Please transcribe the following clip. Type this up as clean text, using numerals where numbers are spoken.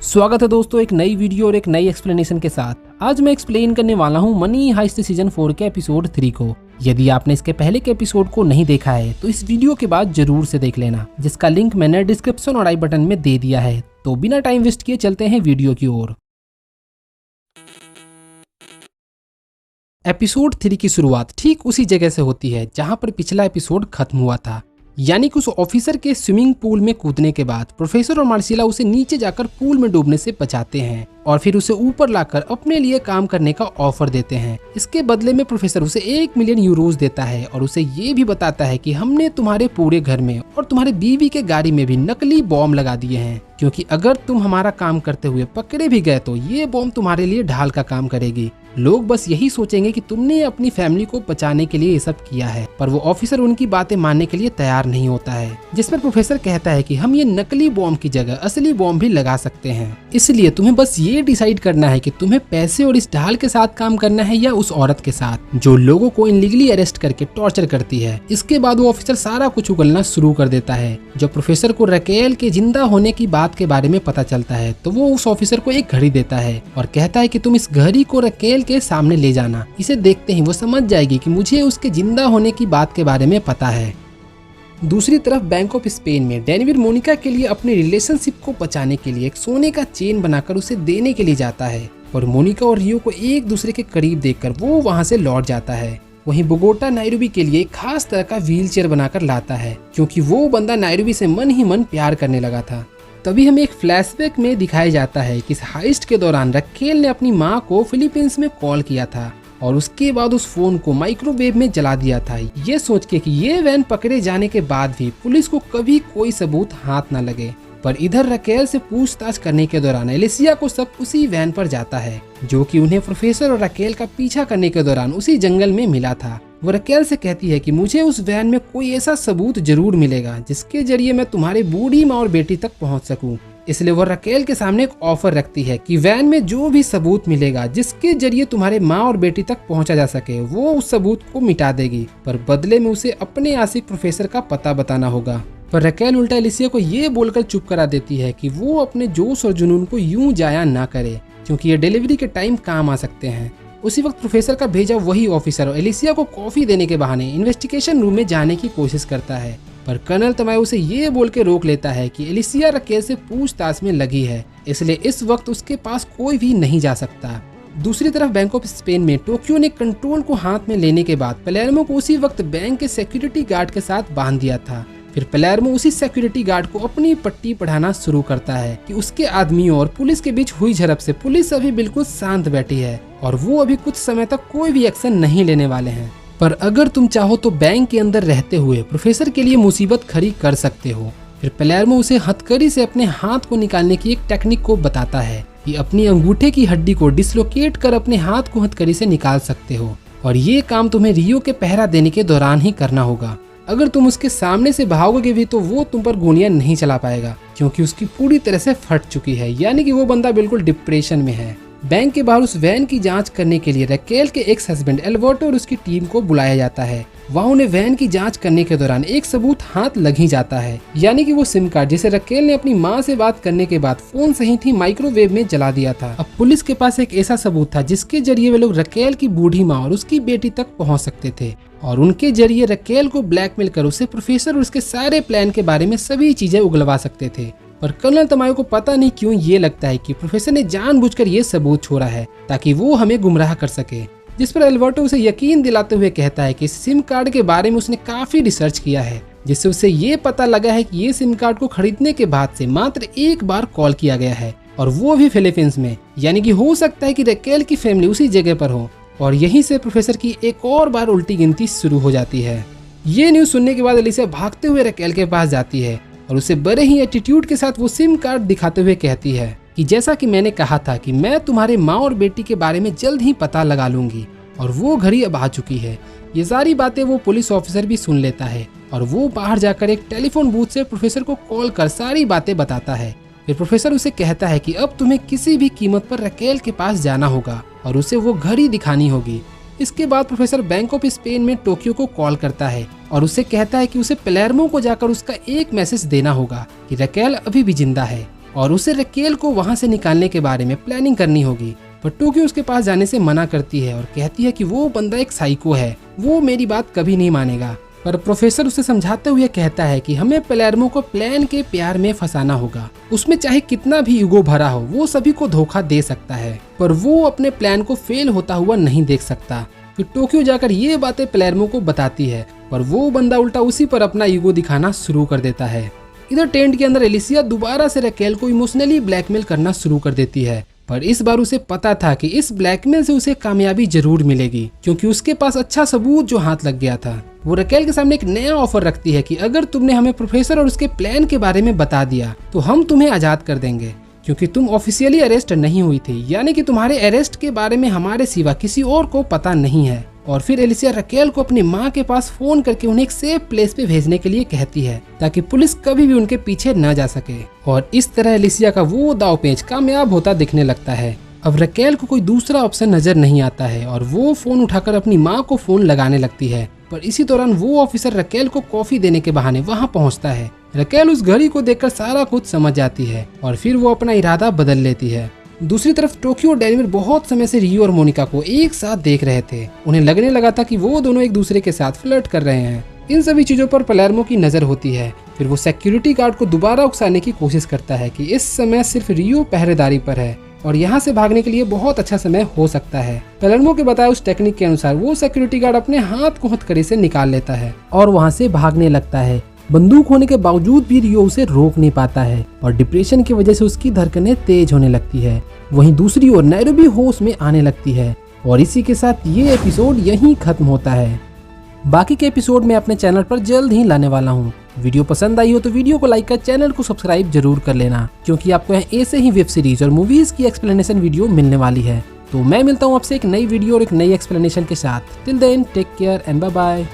स्वागत है दोस्तों एक नई वीडियो और एक नई एक्सप्लेनेशन के साथ। आज मैं एक्सप्लेन करने वाला हूँ मनी हाइस्ट सीजन 4 के एपिसोड 3 को। यदि आपने इसके पहले के एपिसोड को नहीं देखा है तो इस वीडियो के बाद जरूर से देख लेना, जिसका लिंक मैंने डिस्क्रिप्शन और आई बटन में दे दिया है। तो बिना टाइम वेस्ट किए चलते हैं वीडियो की ओर। एपिसोड 3 की शुरुआत ठीक उसी जगह से होती है जहां पर पिछला एपिसोड खत्म हुआ था, यानी कि उस ऑफिसर के स्विमिंग पूल में कूदने के बाद प्रोफेसर और मार्सिला उसे नीचे जाकर पूल में डूबने से बचाते हैं और फिर उसे ऊपर लाकर अपने लिए काम करने का ऑफर देते हैं। इसके बदले में प्रोफेसर उसे 1 मिलियन यूरोज देता है और उसे ये भी बताता है कि हमने तुम्हारे पूरे घर में और तुम्हारे बीवी के गाड़ी में भी नकली बॉम्ब लगा दिए हैं, क्योंकि अगर तुम हमारा काम करते हुए पकड़े भी गए तो ये बॉम्ब तुम्हारे लिए ढाल का काम करेगी। लोग बस यही सोचेंगे कि तुमने अपनी फैमिली को बचाने के लिए ये सब किया है, पर वो ऑफिसर उनकी बातें मानने के लिए तैयार नहीं होता है। जिस पर प्रोफेसर कहता है कि हम ये नकली बॉम्ब की जगह असली बॉम्ब भी लगा सकते हैं, इसलिए तुम्हें बस ये डिसाइड करना है कि तुम्हें पैसे और इस ढाल के साथ काम करना है या उस औरत के साथ जो लोगों को इनलीगली अरेस्ट करके टॉर्चर करती है। इसके बाद वो ऑफिसर सारा कुछ उगलना शुरू कर देता है। जब प्रोफेसर को रकेल के जिंदा होने की बात के बारे में पता चलता है तो वो उस ऑफिसर को एक घड़ी देता है और कहता है कि तुम इस घड़ी को रकेल के सामने ले जाना। इसे देखते ही वो समझ जाएगी कि मुझे उसके जिंदा होने की बात के बारे में पता है। दूसरी तरफ बैंक ऑफ स्पेन में डेनविर मोनिका के लिए अपनी रिलेशनशिप को बचाने के लिए एक सोने का चेन बनाकर उसे देने के लिए जाता है, और मोनिका और रियो को एक दूसरे के करीब देखकर वो वहां से लौट जाता है। वहीं बोगोटा नायरोबी के लिए एक खास तरह का व्हील चेयर बनाकर लाता है, क्योंकि वो बंदा नायरोबी से मन ही मन प्यार करने लगा था। तभी हमें एक फ्लैशबैक में दिखाया जाता है कि इस हाइस्ट के दौरान रकेल ने अपनी माँ को फिलीपींस में कॉल किया था और उसके बाद उस फोन को माइक्रोवेव में जला दिया था, ये सोच के कि ये वैन पकड़े जाने के बाद भी पुलिस को कभी कोई सबूत हाथ न लगे। पर इधर रकेल से पूछताछ करने के दौरान एलिसिया को शक उसी वैन पर जाता है जो कि उन्हें प्रोफेसर और रकेल का पीछा करने के दौरान उसी जंगल में मिला था। वो रकेल से कहती है कि मुझे उस वैन में कोई ऐसा सबूत जरूर मिलेगा जिसके जरिए मैं तुम्हारी बूढ़ी माँ और बेटी तक पहुँच सकूं। इसलिए वो रकेल के सामने एक ऑफर रखती है कि वैन में जो भी सबूत मिलेगा जिसके जरिए तुम्हारे माँ और बेटी तक पहुंचा जा सके, वो उस सबूत को मिटा देगी, पर बदले में उसे अपने आशिक प्रोफेसर का पता बताना होगा। पर रकेल उल्टा एलिसिया को ये बोलकर चुप करा देती है कि वो अपने जोश और जुनून को यूं जाया ना करे, क्योंकि ये डिलीवरी के टाइम काम आ सकते हैं। उसी वक्त प्रोफेसर का भेजा वही ऑफिसर एलिसिया को कॉफी देने के बहाने इन्वेस्टिगेशन रूम में जाने की कोशिश करता है, पर कर्नल तमायो उसे ये बोल के रोक लेता है कि एलिसिया रकेल से पूछताछ में लगी है, इसलिए इस वक्त उसके पास कोई भी नहीं जा सकता। दूसरी तरफ बैंक ऑफ स्पेन में टोक्यो ने कंट्रोल को हाथ में लेने के बाद पलेर्मो को उसी वक्त बैंक के सिक्योरिटी गार्ड के साथ बांध दिया था। फिर पलेर्मो उसी सिक्योरिटी गार्ड को अपनी पट्टी पढ़ाना शुरू करता है कि उसके आदमियों और पुलिस के बीच हुई झड़प से पुलिस अभी बिल्कुल शांत बैठी है और वो अभी कुछ समय तक कोई भी एक्शन नहीं लेने वाले हैं। पर अगर तुम चाहो तो बैंक के अंदर रहते हुए प्रोफेसर के लिए मुसीबत खड़ी कर सकते हो। फिर पलेर्मो उसे हथकड़ी से अपने हाथ को निकालने की एक टेक्निक को बताता है कि अपनी अंगूठे की हड्डी को डिसलोकेट कर अपने हाथ को हथकड़ी से निकाल सकते हो, और ये काम तुम्हें रियो के पहरा देने के दौरान ही करना होगा। अगर तुम उसके सामने से भागोगे भी तो वो तुम पर गोलियां नहीं चला पाएगा, क्योंकि उसकी पूरी तरह से फट चुकी है, यानी कि वो बंदा बिल्कुल डिप्रेशन में है। बैंक के बाहर उस वैन की जांच करने के लिए रकेल के एक्स हस्बैंड एल्बर्टो और उसकी टीम को बुलाया जाता है। वहाँ उन्हें वैन की जांच करने के दौरान एक सबूत हाथ लग ही जाता है, यानी कि वो सिम कार्ड जिसे रकेल ने अपनी माँ से बात करने के बाद फोन सहित ही माइक्रोवेव में जला दिया था। अब पुलिस के पास एक ऐसा सबूत था जिसके जरिए वे लोग रकेल की बूढ़ी माँ और उसकी बेटी तक पहुँच सकते थे, और उनके जरिए रकेल को ब्लैकमेल कर उसे प्रोफेसर और उसके सारे प्लान के बारे में सभी चीजें उगलवा सकते थे। पर कर्नल तमायो को पता नहीं क्यों ये लगता है कि प्रोफेसर ने जानबूझकर ये सबूत छोड़ा है ताकि वो हमें गुमराह कर सके, जिस पर एल्बर्टो उसे यकीन दिलाते हुए कहता है कि इस सिम कार्ड के बारे में उसने काफी रिसर्च किया है, जिससे उसे ये पता लगा है कि ये सिम कार्ड को खरीदने के बाद से मात्र एक बार कॉल किया गया है, और वो भी फिलीपींस में, यानी कि हो सकता है कि रकेल की फैमिली उसी जगह पर हो। और यहीं से प्रोफेसर की एक और बार उल्टी गिनती शुरू हो जाती है। ये न्यूज सुनने के बाद एलिसिया भागते हुए रकेल के पास जाती है और उसे बड़े ही एटीट्यूड के साथ वो सिम कार्ड दिखाते हुए कहती है कि जैसा कि मैंने कहा था कि मैं तुम्हारे माँ और बेटी के बारे में जल्द ही पता लगा लूंगी, और वो घड़ी अब आ चुकी है। ये सारी बातें वो पुलिस ऑफिसर भी सुन लेता है और वो बाहर जाकर एक टेलीफोन बूथ से प्रोफेसर को कॉल कर सारी बातें बताता है। फिर प्रोफेसर उसे कहता है कि अब तुम्हें किसी भी कीमत पर रकेल के पास जाना होगा और उसे वो घड़ी दिखानी होगी। इसके बाद प्रोफेसर बैंक ऑफ स्पेन में टोक्यो को कॉल करता है और उसे कहता है कि उसे पलेर्मो को जाकर उसका एक मैसेज देना होगा कि रकेल अभी भी जिंदा है और उसे रकेल को वहाँ से निकालने के बारे में प्लानिंग करनी होगी। पर टोक्यो उसके पास जाने से मना करती है और कहती है कि वो बंदा एक साइको है, वो मेरी बात कभी नहीं मानेगा। पर प्रोफेसर उसे समझाते हुए कहता है कि हमें पलेर्मो को प्लान के प्यार में फंसाना होगा। उसमें चाहे कितना भी ईगो भरा हो, वो सभी को धोखा दे सकता है, पर वो अपने प्लान को फेल होता हुआ नहीं देख सकता। फिर टोक्यो जाकर ये बातें पलेर्मो को बताती है, पर वो बंदा उल्टा उसी पर अपना ईगो दिखाना शुरू कर देता है। इधर टेंट के अंदर एलिसिया दोबारा से रकेल को इमोशनली ब्लैकमेल करना शुरू कर देती है, पर इस बार उसे पता था कि इस ब्लैकमेल से उसे कामयाबी जरूर मिलेगी, क्योंकि उसके पास अच्छा सबूत जो हाथ लग गया था। वो रकेल के सामने एक नया ऑफर रखती है कि अगर तुमने हमें प्रोफेसर और उसके प्लान के बारे में बता दिया तो हम तुम्हें आजाद कर देंगे, क्योंकि तुम ऑफिशियली अरेस्ट नहीं हुई थी, यानी कि तुम्हारे अरेस्ट के बारे में हमारे सिवा किसी और को पता नहीं है। और फिर एलिसिया रकेल को अपनी माँ के पास फोन करके उन्हें एक सेफ प्लेस पे भेजने के लिए कहती है, ताकि पुलिस कभी भी उनके पीछे न जा सके। और इस तरह एलिसिया का वो दांवपेच कामयाब होता दिखने लगता है। अब रकेल को कोई दूसरा ऑप्शन नजर नहीं आता है और वो फोन उठाकर अपनी माँ को फोन लगाने लगती है। पर इसी दौरान वो ऑफिसर रकेल को कॉफी देने के बहाने वहाँ पहुँचता है। रकेल उस घड़ी को देखकर सारा कुछ समझ जाती है और फिर वो अपना इरादा बदल लेती है। दूसरी तरफ टोक्यो और डेनिवर बहुत समय से रियो और मोनिका को एक साथ देख रहे थे। उन्हें लगने लगा था कि वो दोनों एक दूसरे के साथ फ्लर्ट कर रहे हैं। इन सभी चीजों पर पलेर्मो की नजर होती है। फिर वो सिक्योरिटी गार्ड को दोबारा उकसाने की कोशिश करता है कि इस समय सिर्फ रियो पहरेदारी पर है और यहाँ से भागने के लिए बहुत अच्छा समय हो सकता है। पलेर्मो के बताए उस टेक्निक के अनुसार वो सिक्योरिटी गार्ड अपने हाथ को हथकड़ी से निकाल लेता है और वहाँ से भागने लगता है। बंदूक होने के बावजूद भी रियो उसे रोक नहीं पाता है और डिप्रेशन की वजह से उसकी धड़कनें तेज होने लगती है। वहीं दूसरी ओर नैरोबी होश में आने लगती है और इसी के साथ ये एपिसोड यहीं खत्म होता है। बाकी के एपिसोड मैं अपने चैनल पर जल्द ही लाने वाला हूँ। वीडियो पसंद आई हो तो वीडियो को लाइक कर चैनल को सब्सक्राइब जरूर कर लेना, क्योंकि आपको यहाँ ऐसे ही वेब सीरीज और मूवीज की एक्सप्लेनेशन वीडियो मिलने वाली है। तो मैं मिलता हूँ आपसे एक नई वीडियो और एक नई एक्सप्लेनेशन के साथ। Till then take care and bye bye.